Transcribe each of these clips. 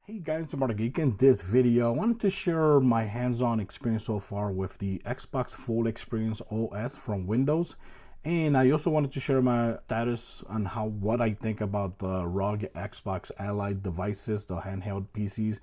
Hey guys, I'm ROG. In this video, I wanted to share my hands-on experience so far with the Xbox Full Experience OS from Windows. And I also wanted to share my status on what I think about the ROG Xbox Ally devices, the handheld PCs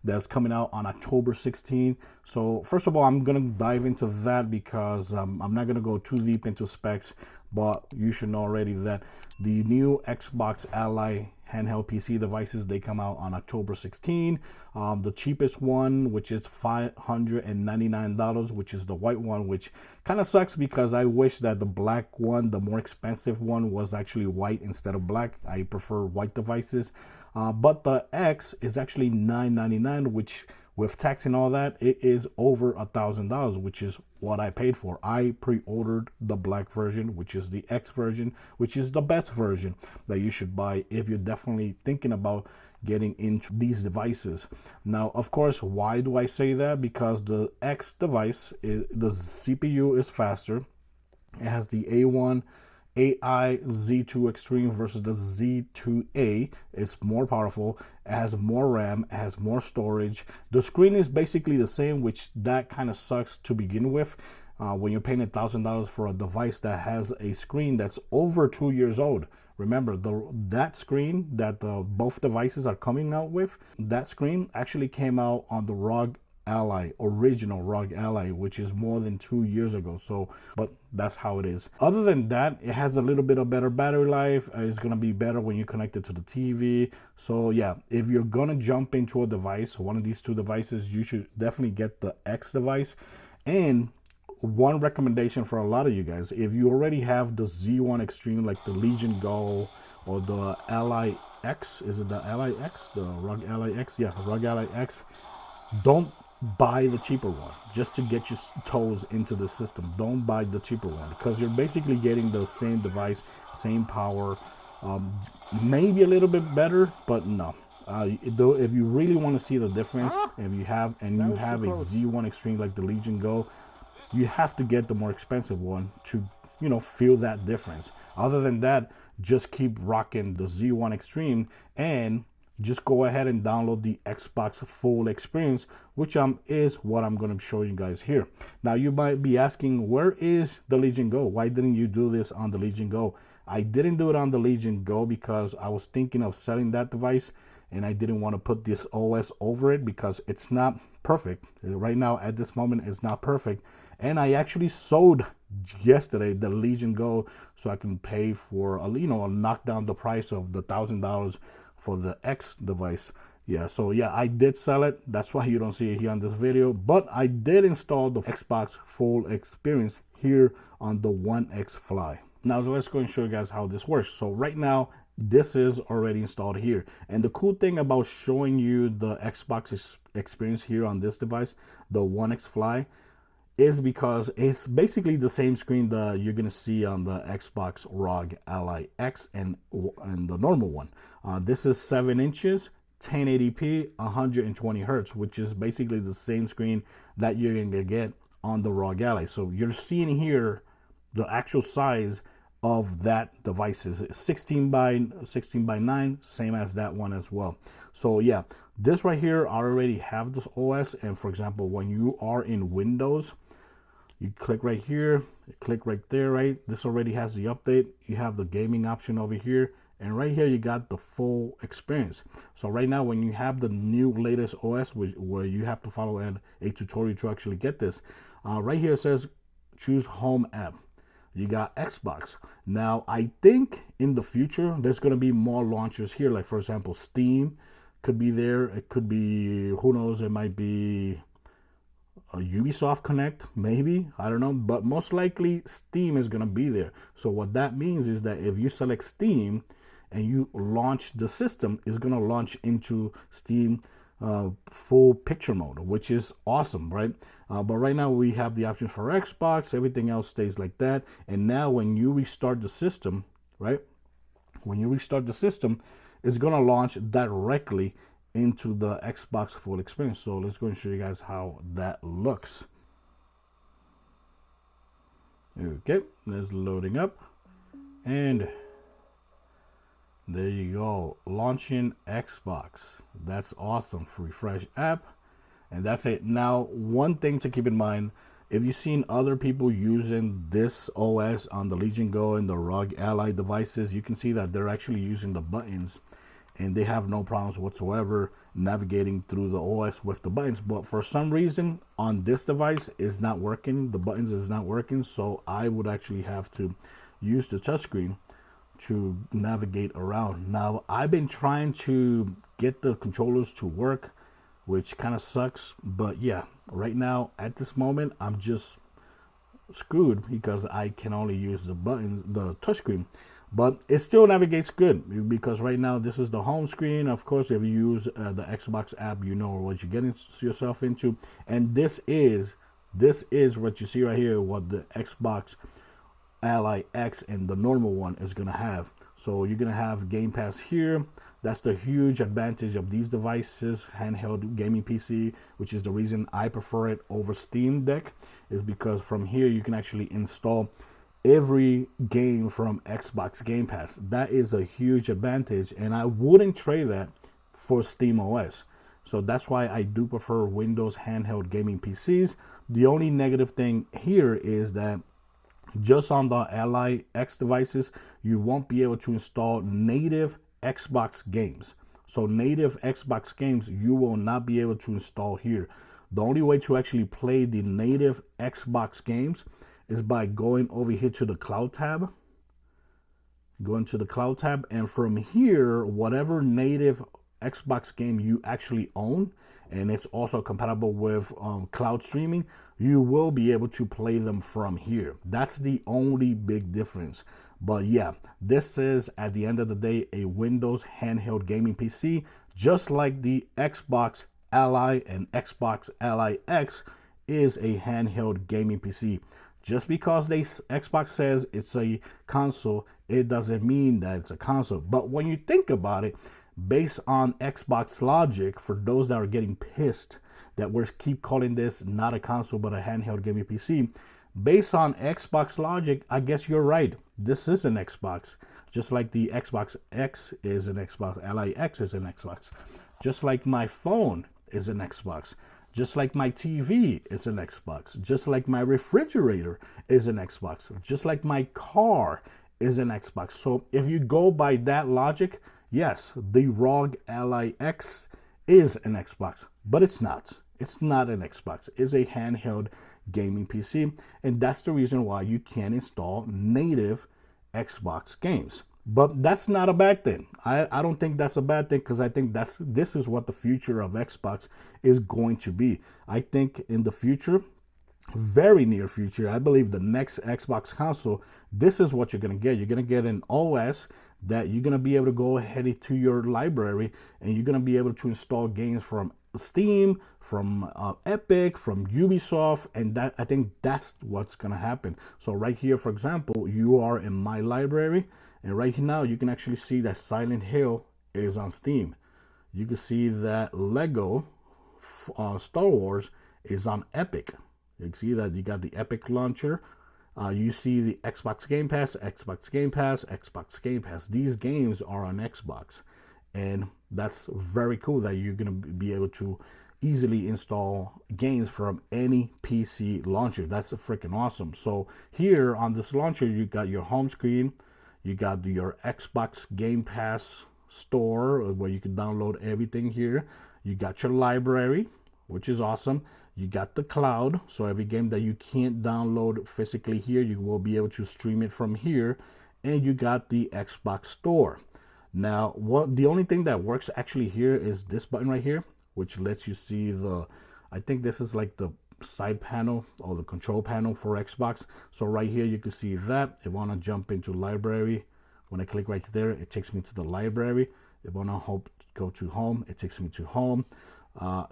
that's coming out on October 16. So first of all, I'm gonna dive into that because I'm not gonna go too deep into specs, but you should know already that the new Xbox Ally handheld PC devices, they come out on October 16. The cheapest one, which is $599, which is the white one, which kind of sucks because I wish that the black one, the more expensive one, was actually white instead of black. I prefer white devices. But the X is actually $999, which with tax and all that, it is over $1,000, which is what I paid for. I pre-ordered the black version, which is the X version, which is the best version that you should buy if you're definitely thinking about getting into these devices. Now, of course, why do I say that? Because the X device, the CPU is faster. It has the A1 AI Z2 Extreme versus the Z2A. It's more powerful, it has more RAM, it has more storage. The screen is basically the same, which that kind of sucks to begin with. When you're paying $1,000 for a device that has a screen that's over 2 years old. Remember, that screen that both devices are coming out with, that screen actually came out on the ROG Ally, original ROG Ally, which is more than 2 years ago. So, but that's how it is. Other than that, it has a little bit of better battery life. It's gonna be better when you connect it to the TV. So yeah, if you're gonna jump into a device, one of these two devices, you should definitely get the X device. And one recommendation for a lot of you guys, if you already have the Z1 Extreme, like the Legion Go or the Ally X, is it the Ally X, the ROG Ally X? Yeah, ROG Ally X. Don't buy the cheaper one just to get your toes into the system. Don't buy the cheaper one because you're basically getting the same device, same power, maybe a little bit better, but no. If you really want to see the difference, if you have a Z1 Extreme like the Legion Go, you have to get the more expensive one to, feel that difference. Other than that, just keep rocking the Z1 Extreme and just go ahead and download the Xbox Full Experience, which is what I'm going to show you guys here. Now, you might be asking, where is the Legion Go? Why didn't you do this on the Legion Go? I didn't do it on the Legion Go because I was thinking of selling that device, and I didn't want to put this OS over it because it's not perfect. Right now, at this moment, it's not perfect. And I actually sold yesterday the Legion Go so I can pay for, knock down the price of the $1,000 for the X device. Yeah, so yeah, I did sell it. That's why you don't see it here on this video. But I did install the Xbox Full Experience here on the One X Fly. Now, let's go and show you guys how this works. So right now, this is already installed here. And the cool thing about showing you the Xbox experience here on this device, the One X Fly, is because it's basically the same screen that you're gonna see on the Xbox ROG Ally X and the normal one. This is 7 inches, 1080p, 120 hertz, which is basically the same screen that you're gonna get on the ROG Ally. So you're seeing here the actual size of that device is 16 by 9, same as that one as well. So yeah, this right here, I already have this OS. And for example, when you are in Windows, you click right here, click right there, right? This already has the update. You have the gaming option over here. And right here, you got the full experience. So right now, when you have the new latest OS, where you have to follow a tutorial to actually get this, right here it says choose home app. You got Xbox. Now, I think in the future, there's going to be more launchers here. Like, for example, Steam could be there. It could be, who knows, it might be a Ubisoft Connect, maybe. I don't know. But most likely, Steam is going to be there. So what that means is that if you select Steam and you launch the system, it's going to launch into Steam full picture mode, which is awesome, right? But right now we have the option for Xbox. Everything else stays like that. And now when you restart the system, right? When you restart the system, it's going to launch directly into the Xbox Full Experience. So let's go and show you guys how that looks. Okay, that's loading up. And There you go. Launching Xbox. That's awesome. Refresh app. And that's it. Now, one thing to keep in mind, if you've seen other people using this OS on the Legion Go and the ROG Ally devices, you can see that they're actually using the buttons and they have no problems whatsoever navigating through the OS with the buttons. But for some reason on this device it's not working. The buttons is not working. So I would actually have to use the touchscreen to navigate around. Now, I've been trying to get the controllers to work, which kind of sucks. But yeah, right now at this moment, I'm just screwed because I can only use the buttons, the touchscreen. But it still navigates good because right now this is the home screen. Of course, if you use the Xbox app, you know what you're getting yourself into. And this is what you see right here, what the Xbox Ally X and the normal one is going to have. So you're going to have Game Pass here. That's the huge advantage of these devices, handheld gaming PC, which is the reason I prefer it over Steam Deck, is because from here you can actually install every game from Xbox Game Pass. That is a huge advantage, and I wouldn't trade that for Steam OS. So that's why I do prefer Windows handheld gaming PCs. The only negative thing here is that just on the Ally X devices, you won't be able to install native Xbox games. So native Xbox games you will not be able to install here. The only way to actually play the native Xbox games is by going over here to the cloud tab. Go into the cloud tab, and from here, whatever native Xbox game you actually own, and it's also compatible with cloud streaming, you will be able to play them from here. That's the only big difference. But yeah, this is at the end of the day a Windows handheld gaming PC, just like the Xbox Ally and Xbox Ally X is a handheld gaming PC. Just because Xbox says it's a console, it doesn't mean that it's a console. But when you think about it, based on Xbox logic, for those that are getting pissed that we keep calling this not a console but a handheld gaming PC, based on Xbox logic, I guess you're right. This is an Xbox. Just like the Xbox X is an Xbox, Ally X is an Xbox. Just like my phone is an Xbox. Just like my TV is an Xbox. Just like my refrigerator is an Xbox. Just like my car is an Xbox. So if you go by that logic, yes, the ROG Ally X is an Xbox, but it's not. It's not an Xbox. It's a handheld gaming PC, and that's the reason why you can't install native Xbox games. But that's not a bad thing. I don't think that's a bad thing, because I think this is what the future of Xbox is going to be. I think in the future, very near future, I believe the next Xbox console, this is what you're going to get. You're going to get an OS that you're going to be able to go ahead to your library, and you're going to be able to install games from Steam, from Epic, from Ubisoft, and that, I think that's what's going to happen. So right here, for example, you are in my library, and right now you can actually see that Silent Hill is on Steam. You can see that Lego Star Wars is on Epic. You can see that you got the Epic launcher. You see the Xbox Game Pass, Xbox Game Pass, Xbox Game Pass. These games are on Xbox. And that's very cool that you're going to be able to easily install games from any PC launcher. That's freaking awesome. So here on this launcher, you got your home screen. You got your Xbox Game Pass store where you can download everything here. You got your library, which is awesome. You got the cloud, so every game that you can't download physically here, you will be able to stream it from here. And you got the Xbox store. Now, the only thing that works actually here is this button right here, which lets you see I think this is like the side panel or the control panel for Xbox. So right here, you can see that. If I want to jump into library, when I click right there, it takes me to the library. If I want to go to home, it takes me to home.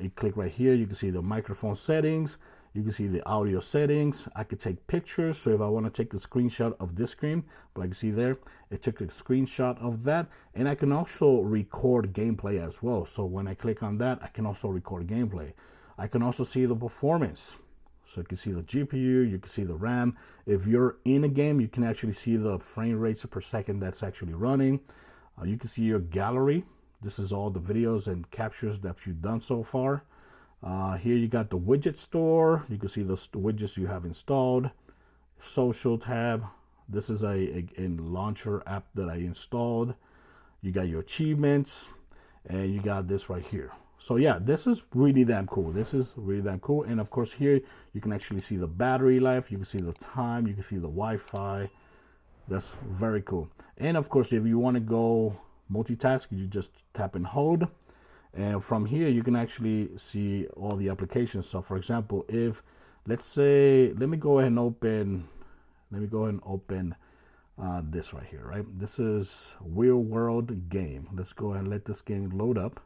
You click right here, you can see the microphone settings. You can see the audio settings. I could take pictures. So if I want to take a screenshot of this screen, but I can see there, it took a screenshot of that. And I can also record gameplay as well. So when I click on that, I can also record gameplay. I can also see the performance. So you can see the GPU, you can see the RAM. If you're in a game, you can actually see the frame rates per second that's actually running. You can see your gallery. This is all the videos and captures that you've done so far. Here you got the widget store. You can see the widgets you have installed. Social tab. This is a launcher app that I installed. You got your achievements, and you got this right here. So yeah, this is really damn cool. This is really damn cool. And of course here you can actually see the battery life. You can see the time. You can see the Wi-Fi. That's very cool. And of course, if you want to go multitask, you just tap and hold. And from here, you can actually see all the applications. So for example, if let's say, let me go ahead and open this right here, right? This is Real World Game. Let's go ahead and let this game load up.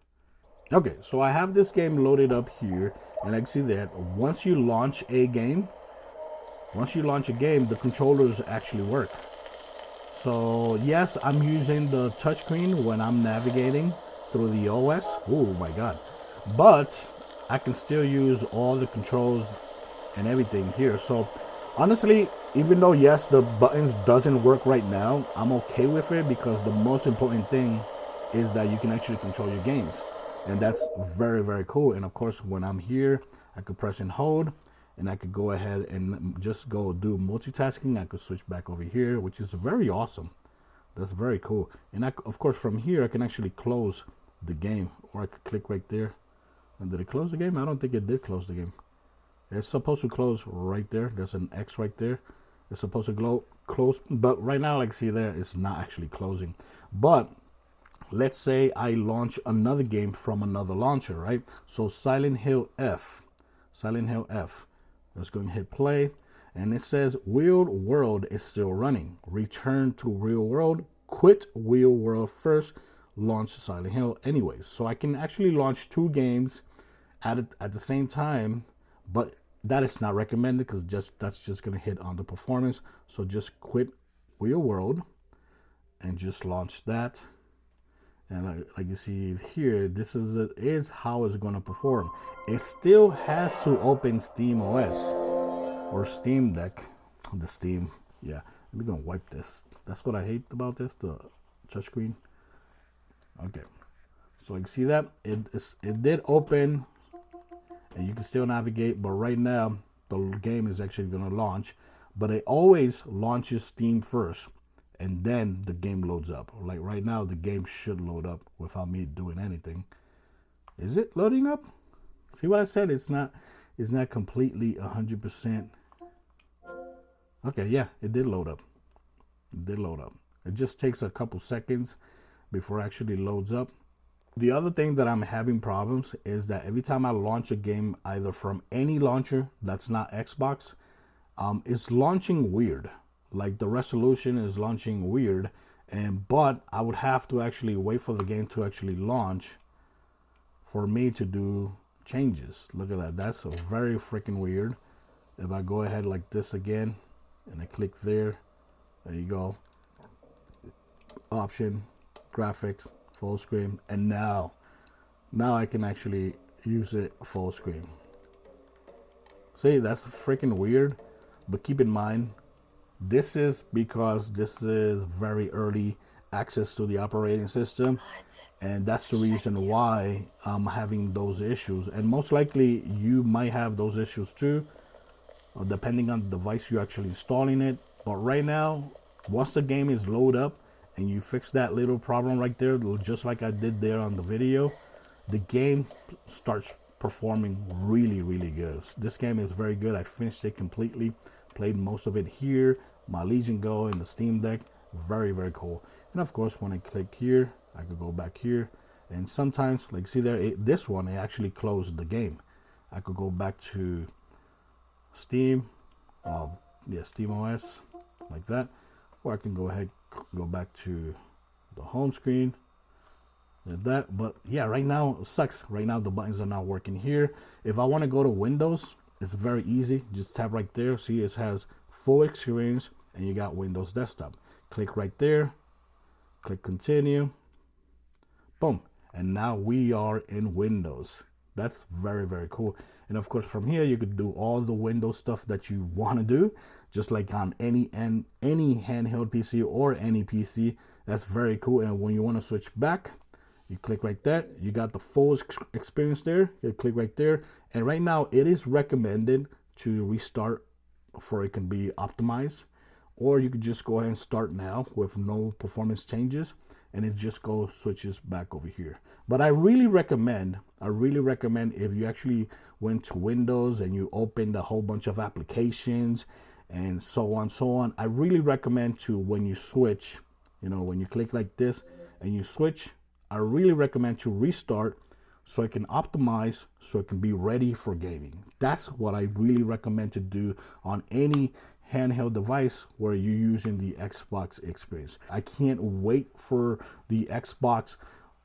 Okay, so I have this game loaded up here, and I can see that once you launch a game, the controllers actually work. So yes, I'm using the touchscreen when I'm navigating through the OS. Oh my God. But I can still use all the controls and everything here. So honestly, even though yes, the buttons doesn't work right now, I'm okay with it because the most important thing is that you can actually control your games. And that's very, very cool. And of course, when I'm here, I could press and hold, and I could go ahead and just go do multitasking. I could switch back over here, which is very awesome. That's very cool. And of course, from here, I can actually close the game, or I could click right there. And did it close the game? I don't think it did close the game. It's supposed to close right there. There's an X right there. It's supposed to close, but right now, like see there, it's not actually closing. But let's say I launch another game from another launcher, right? So Silent Hill F. Let's go and hit play. And it says Real World is still running. Return to Real World. Quit Real World first. Launch Silent Hill anyways. So I can actually launch two games at the same time, but that is not recommended because that's just going to hit on the performance. So just quit Real World and just launch that. And like you see here, this is how it's going to perform. It still has to open Steam OS or Steam Deck. The Steam, yeah. We're going to wipe this. That's what I hate about this, the touchscreen. Okay, so you see that it did open, and you can still navigate. But right now, the game is actually going to launch. But it always launches Steam first, and then the game loads up. Like right now, the game should load up without me doing anything. Is it loading up? See what I said? It's not completely 100%. Okay, yeah, it did load up. It just takes a couple seconds before it actually loads up. The other thing that I'm having problems is that every time I launch a game, either from any launcher that's not Xbox, it's launching weird. Like the resolution is launching weird, but I would have to actually wait for the game to actually launch for me to do changes. Look at that. That's very freaking weird. If I go ahead like this again and I click there you go. Option, graphics, full screen, and now I can actually use it full screen. See, that's freaking weird, but keep in mind, this is because this is very early access to the operating system, and that's the reason why I'm having those issues. And most likely you might have those issues too, depending on the device you're actually installing it. But right now, once the game is loaded up and you fix that little problem right there, just like I did there on the video, the game starts performing really, really good. This game is very good. I finished it completely, played most of it here, my Legion Go in the Steam Deck. Very, very cool. And of course, when I click here, I could go back here, and sometimes, like see there, this one, it actually closed the game. I could go back to Steam, Steam OS, like that, or I can go ahead, go back to the home screen, like that. But yeah, right now it sucks. Right now the buttons are not working here. If I want to go to Windows, it's very easy. Just tap right there. See, it has full experience, and you got Windows Desktop. Click right there, click continue, boom, and now we are in Windows. That's very, very cool. And of course, from here you could do all the Windows stuff that you want to do, just like on any handheld PC or any PC. That's very cool. And when you want to switch back, you click right there. You got the full experience there. You click right there. And right now it is recommended to restart for it can be optimized. Or you could just go ahead and start now with no performance changes, and it just switches back over here. But I really recommend if you actually went to Windows and you opened a whole bunch of applications and so on, I really recommend to, when you switch, when you click like this and you switch, I really recommend to restart so it can optimize, so it can be ready for gaming. That's what I really recommend to do on any handheld device where you're using the Xbox experience. I can't wait for the Xbox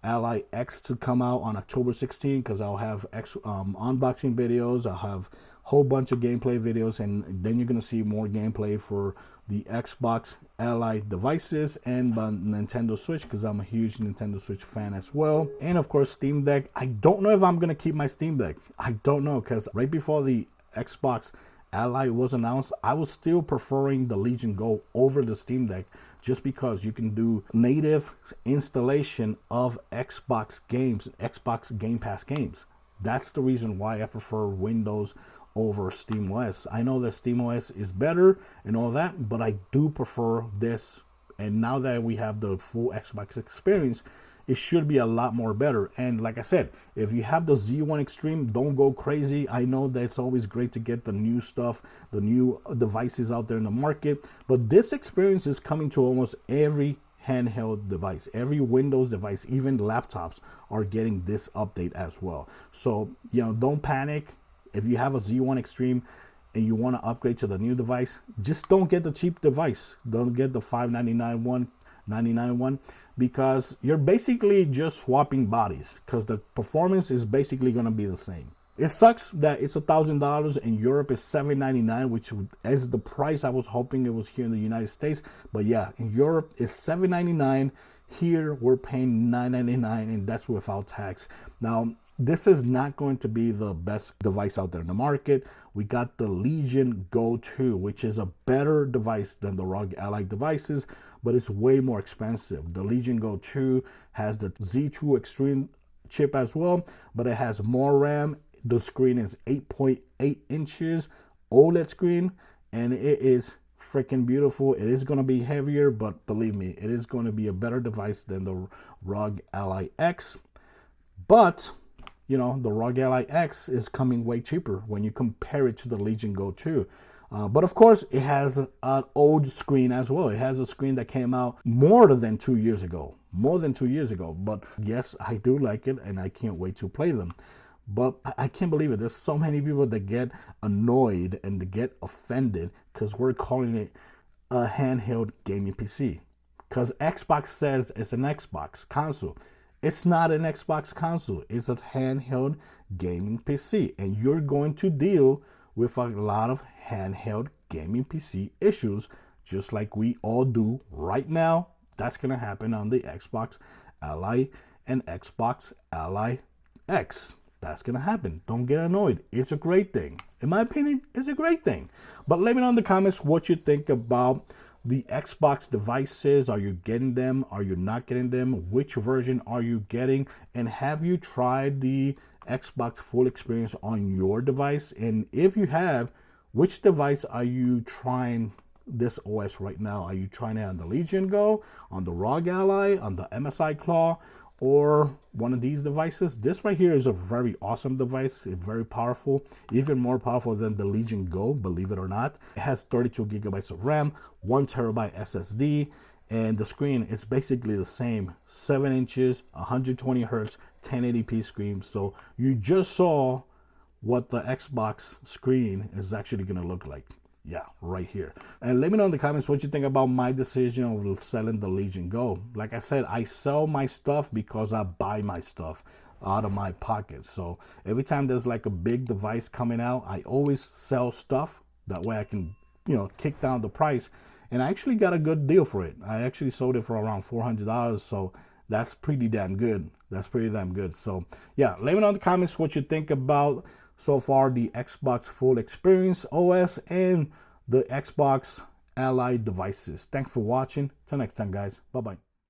Ally X to come out on October 16th, because I'll have unboxing videos, I'll have a whole bunch of gameplay videos, and then you're going to see more gameplay for the Xbox Ally devices and the Nintendo Switch, because I'm a huge Nintendo Switch fan as well. And of course, Steam Deck. I don't know if I'm going to keep my Steam Deck. I don't know, because right before the Xbox Ally was announced, I was still preferring the Legion Go over the Steam Deck, just because you can do native installation of Xbox games, Xbox Game Pass games. That's the reason why I prefer Windows over SteamOS. I know that SteamOS is better and all that, but I do prefer this. And now that we have the full Xbox experience, it should be a lot more better. And like I said, if you have the Z1 Extreme, don't go crazy. I know that it's always great to get the new stuff, the new devices out there in the market, but this experience is coming to almost every handheld device. Every Windows device, even laptops, are getting this update as well. So, don't panic. If you have a Z1 Extreme and you want to upgrade to the new device, just don't get the cheap device. Don't get the $599 one, $99 one, because you're basically just swapping bodies, because the performance is basically going to be the same. It sucks that it's $1,000. In Europe is $799, which is the price I was hoping it was here in the United States. But yeah, in Europe it's $799. Here we're paying $999, and that's without tax. Now, this is not going to be the best device out there in the market. We got the Legion Go 2, which is a better device than the ROG Ally devices, but it's way more expensive. The Legion Go 2 has the Z2 Extreme chip as well, but it has more RAM. The screen is 8.8 inches OLED screen, and it is freaking beautiful. It is going to be heavier, but believe me, it is going to be a better device than the ROG Ally X. But the ROG Ally X is coming way cheaper when you compare it to the Legion Go 2. But of course, it has an old screen as well. It has a screen that came out more than 2 years ago. But yes, I do like it, and I can't wait to play them. But I can't believe it. There's so many people that get annoyed and they get offended because we're calling it a handheld gaming PC. Because Xbox says it's an Xbox console. It's not an Xbox console. It's a handheld gaming PC. And you're going to deal with a lot of handheld gaming PC issues, just like we all do right now. That's going to happen on the Xbox Ally and Xbox Ally X. That's going to happen. Don't get annoyed. It's a great thing. In my opinion, it's a great thing. But let me know in the comments what you think about the Xbox devices. Are you getting them? Are you not getting them? Which version are you getting? And have you tried the Xbox full experience on your device? And if you have, which device are you trying this OS right now? Are you trying it on the Legion Go, on the ROG Ally, on the MSI Claw, or one of these devices? This right here is a very awesome device. It's very powerful, even more powerful than the Legion Go, believe it or not. It has 32 gigabytes of RAM, 1 terabyte SSD, and the screen is basically the same. 7 inches, 120 hertz, 1080p screen. So you just saw what the Xbox screen is actually going to look like. Yeah, right here. And let me know in the comments what you think about my decision of selling the Legion Go. Like I said, I sell my stuff because I buy my stuff out of my pocket. So every time there's like a big device coming out, I always sell stuff. That way I can, kick down the price. And I actually got a good deal for it. I actually sold it for around $400. So that's pretty damn good. So yeah, let me know in the comments what you think about so far the Xbox full experience OS and the Xbox Ally devices. Thanks for watching. Till next time, guys. Bye-bye.